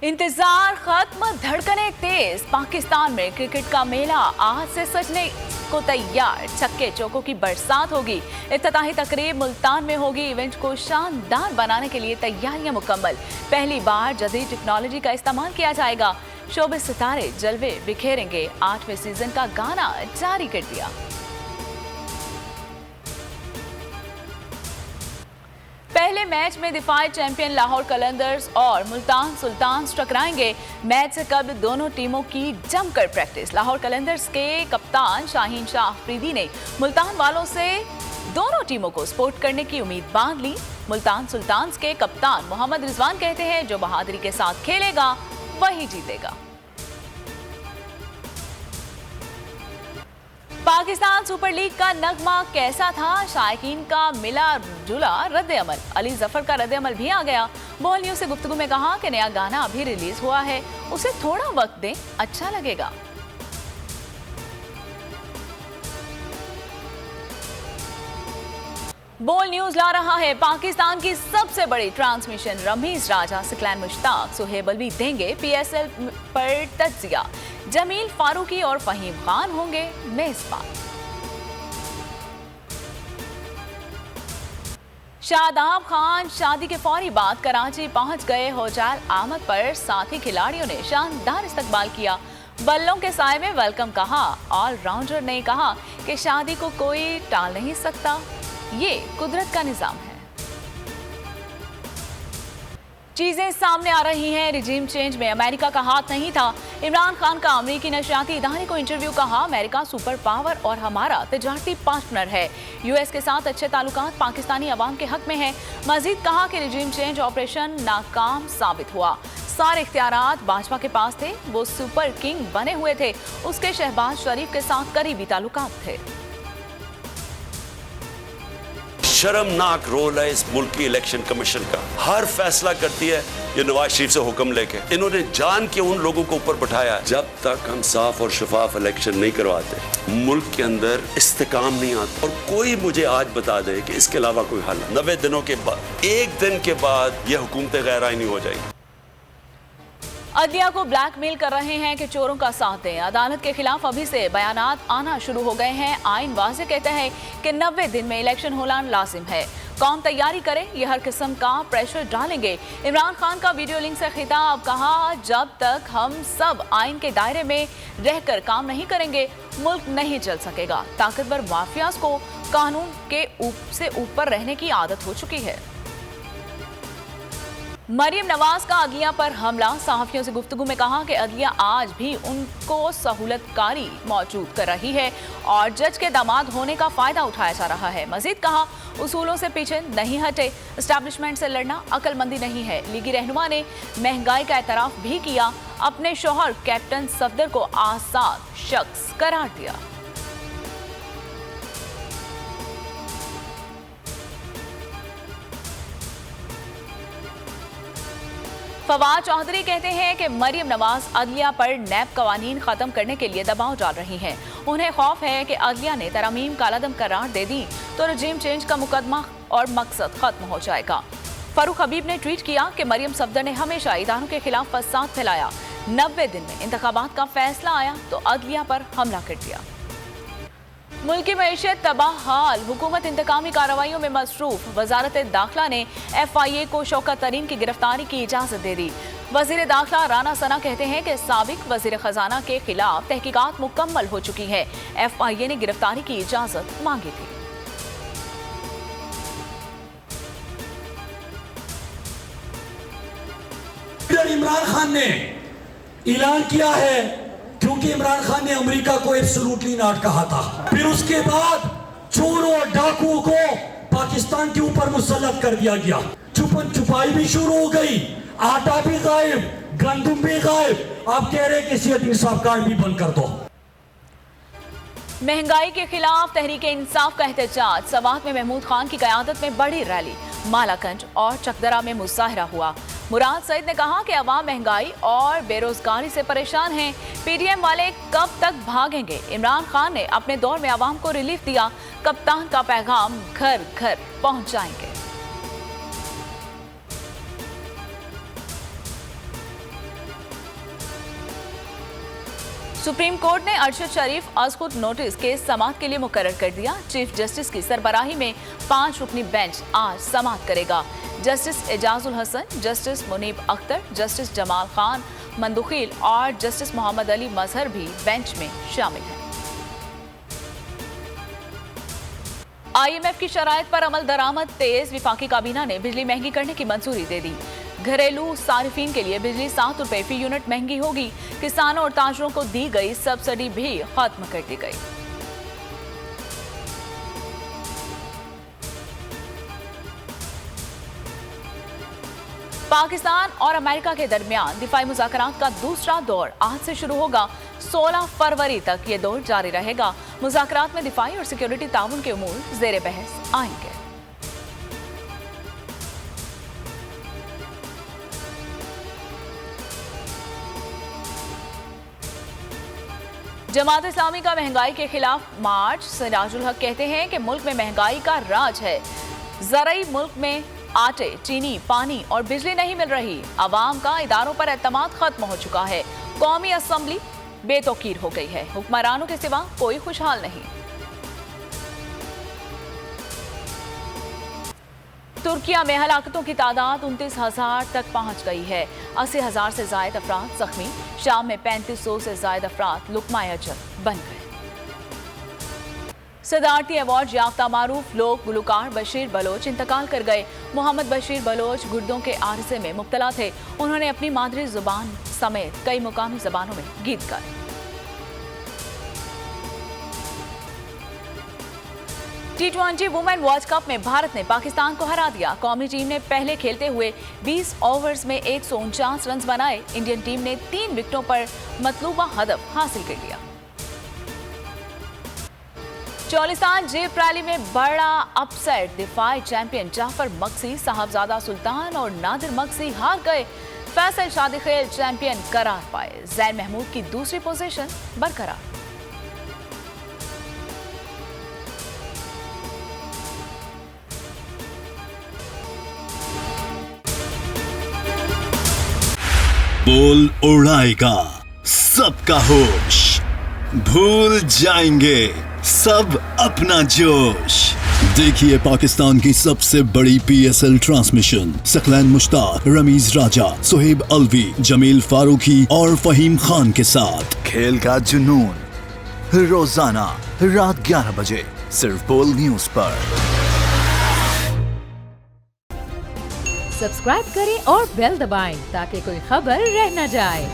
इंतजार खत्म, धड़कने तेज। पाकिस्तान में क्रिकेट का मेला आज से सजने को तैयार। छक्के चौकों की बरसात होगी। इफ्तिताही तकरीब मुल्तान में होगी। इवेंट को शानदार बनाने के लिए तैयारियां मुकम्मल। पहली बार जदीद टेक्नोलॉजी का इस्तेमाल किया जाएगा। शोबे सितारे जलवे बिखेरेंगे। 8वें सीजन का गाना जारी कर दिया। पहले मैच में दिफाई चैंपियन लाहौर कलंदर्स और मुल्तान सुल्तान्स टकराएंगे। मैच से कबल दोनों टीमों की जमकर प्रैक्टिस। लाहौर कलंदर्स के कप्तान शाहीन शाह अफरीदी ने मुल्तान वालों से दोनों टीमों को सपोर्ट करने की उम्मीद बांध ली। मुल्तान सुल्तान्स के कप्तान मोहम्मद रिजवान कहते हैं, जो बहादुरी के साथ खेलेगा वही जीतेगा। पाकिस्तान सुपर लीग का नगमा कैसा था? शायकीन का मिला जुला रद्द अमल। अली जफर का रद्द अमल भी आ गया। बोल न्यूज से गुफ्तगू में कहा कि नया गाना अभी रिलीज हुआ है, उसे थोड़ा वक्त दें, अच्छा लगेगा। बोल न्यूज ला रहा है पाकिस्तान की सबसे बड़ी ट्रांसमिशन। रमीज राजा, सिकलैन मुश्ताक, सुहेब अलवी देंगे पीएसएल पर तज्जिया। जमील फारूकी और फहीम खान होंगे मेजबान। शादाब खान शादी के फौरी बाद कराची पहुंच गए। होटल आमद पर साथी खिलाड़ियों ने शानदार इस्तकबाल किया। बल्लों के साए में वेलकम कहा। ऑलराउंडर ने कहा कि शादी को कोई टाल नहीं सकता, ये कुदरत का निजाम है। चीजें सामने आ रही हैं। रिजीम चेंज में अमेरिका का हाथ नहीं था। इमरान खान का अमेरिकी नशरियाती इदारे को इंटरव्यू। कहा, अमेरिका सुपर पावर और हमारा तिजारती पार्टनर है। यूएस के साथ अच्छे ताल्लुकात पाकिस्तानी अवाम के हक में है। मजीद कहा कि रिजीम चेंज ऑपरेशन नाकाम साबित हुआ। सारे इख्तियारात भाजपा के पास थे। वो सुपर किंग बने हुए थे। उसके शहबाज शरीफ के साथ करीबी ताल्लुकात थे। शर्मनाक रोल है इस मुल्क की इलेक्शन कमीशन का। हर फैसला करती है ये नवाज शरीफ से हुक्म लेके। इन्होंने जान के उन लोगों को ऊपर बैठाया। जब तक हम साफ और शफाफ इलेक्शन नहीं करवाते, मुल्क के अंदर इस्तेकाम नहीं आता। और कोई मुझे आज बता दे कि इसके अलावा कोई हल। 90 दिनों के बाद, एक दिन के बाद ये हुकूमतें गैर आईनी हो जाएंगी। अदलिया को ब्लैकमेल कर रहे हैं कि चोरों का साथ दें। अदालत के खिलाफ अभी से बयानात आना शुरू हो गए हैं। आइन वाज़े कहते हैं कि 90 दिन में इलेक्शन होना लाजिम है। कौम तैयारी करे, ये हर किस्म का प्रेशर डालेंगे। इमरान खान का वीडियो लिंक से खिताब। कहा, जब तक हम सब आइन के दायरे में रहकर काम नहीं करेंगे, मुल्क नहीं चल सकेगा। ताकतवर माफियाज को कानून के से ऊपर रहने की आदत हो चुकी है। मरियम नवाज का अदलिया पर हमला। सहाफियों से गुफ्तगू में कहा कि अदलिया आज भी उनको सहूलतकारी मौजूद कर रही है और जज के दामाद होने का फायदा उठाया जा रहा है। मजीद कहा, उसूलों से पीछे नहीं हटे। एस्टैब्लिशमेंट से लड़ना अक्लमंदी नहीं है। लीगी रहनुमा ने महंगाई का एतराफ भी किया। अपने शोहर कैप्टन सफदर को आजाद शख्स करार दिया। फवाद चौधरी कहते हैं कि मरियम नवाज अदलिया पर नैब कवानीन खत्म करने के लिए दबाव डाल रही हैं। उन्हें खौफ है कि अदलिया ने तरमीम कालादम करार दे दी तो रजीम चेंज का मुकदमा और मकसद खत्म हो जाएगा। फरूख हबीब ने ट्वीट किया कि मरियम सफदर ने हमेशा इदारों के खिलाफ फसाद फैलाया। 90 दिन में इंतखाबात का फैसला आया तो अदलिया पर हमला कर दिया। मुल्क की मईशत तबाह हाल। हुकूमत इंतकामी कार्रवाइयों में मसरूफ। वजारत दाखिला ने FIA को शौकत तरीन की गिरफ्तारी की इजाजत दे दी। वजीर दाखिला राना सना कहते हैं कि साबिक वजीर खजाना के खिलाफ तहकीकात मुकम्मल हो चुकी है। FIA ने गिरफ्तारी की इजाजत मांगी थी। इमरान खान ने ऐलान किया है, क्योंकि इमरान खान ने अमेरिका को एब्सोल्युटली नॉट कहा था। फिर उसके बाद चोरों और डाकुओं को पाकिस्तान के ऊपर मुसल्लत कर दिया गया। छुपन छुपाई भी शुरू हो गई। आटा भी गायब, गंदम भी गायब। आप कह रहे हैं कि सेहत इंसाफ कार्ड भी बंद कर दो। महंगाई के खिलाफ तहरीक इंसाफ का एहतजाज। सवात में महमूद खान की क़यादत में बड़ी रैली। मालाकंज और चकदरा में मुजाहरा हुआ। मुराद सईद ने कहा कि अवाम महंगाई और बेरोजगारी से परेशान हैं। PDM वाले कब तक भागेंगे? इमरान खान ने अपने दौर में अवाम को रिलीफ दिया। कप्तान का पैगाम घर घर पहुंच जाएंगे। सुप्रीम कोर्ट ने अरशद शरीफ अस्कुट नोटिस केस समाअत के लिए मुकर्रर कर दिया। चीफ जस्टिस की सरबराही में 5 रुकनी बेंच आज समाअत करेगा। Justice Ijazul Hasan, justice Munib Akhtar, justice Jamal Khan Mandokhail और जस्टिस मोहम्मद अली मजहर भी बेंच में शामिल हैं। IMF की शराइत पर अमल दरामद तेज। विफाकी काबीना ने बिजली महंगी करने की मंजूरी दे दी। घरेलू सारिफीन के लिए बिजली 7 रुपए फी यूनिट महंगी होगी। किसानों और ताजरों को दी गई सब्सिडी भी खत्म कर दी गई। पाकिस्तान और अमेरिका के दरमियान दिफाई मुज़ाकरात का दूसरा दौर आज से शुरू होगा। 16 फरवरी तक ये दौर जारी रहेगा। मुज़ाकरात में दिफाई और सिक्योरिटी ताउन के उमूर ज़ेरे बहस आएंगे। जमात इस्लामी का महंगाई के खिलाफ मार्च। सिराजुल हक कहते हैं कि मुल्क में महंगाई का राज है। ज़राई मुल्क में आटे, चीनी, पानी और बिजली नहीं मिल रही। अवाम का इदारों पर एतमाद खत्म हो चुका है। कौमी असम्बली बेतौकीर हो गई है। हुक्मरानों के सिवा कोई खुशहाल नहीं। तुर्किया में हलाकतों की तादाद 29,000 तक पहुंच गई है। 80,000 से ज्यादा अफराद जख्मी। शाम में 3500 से ज्यादा अफराद लुकमा अजल बन गए। सदारती अवार्ड याफ्ता मारूफ लोक गुलकार बशीर बलोच इंतकाल कर गए। मोहम्मद बशीर बलोच गुर्दों के आरसे में मुब्तला थे। उन्होंने अपनी मादरी जुबान समेत कई मुकामी जबानों में गीत गाए। T20 वुमेन वर्ल्ड कप में भारत ने पाकिस्तान को हरा दिया। कौमी टीम ने पहले खेलते हुए 20 ओवर्स में 149 रन बनाए। इंडियन टीम ने 3 विकेटों पर मतलूबा हदफ हासिल कर लिया। चौलिस्तान जीप रैली में बड़ा अपसेट। दिफाई चैंपियन जाफर मक्सी, साहबजादा सुल्तान और नादिर मक्सी हार गए। फैसल शादीखेल चैंपियन करार पाए। जैन महमूद की दूसरी पोजीशन बरकरार। बोल उड़ाएगा सबका होश, भूल जाएंगे सब अपना जोश। देखिए पाकिस्तान की सबसे बड़ी PSL ट्रांसमिशन सकलैन मुश्ताक, रमीज राजा, सुहेब अलवी, जमील फारूकी और फहीम खान के साथ खेल का जुनून रोजाना रात 11 बजे सिर्फ बोल न्यूज पर। सब्सक्राइब करें और बेल दबाएं ताकि कोई खबर रह न जाए।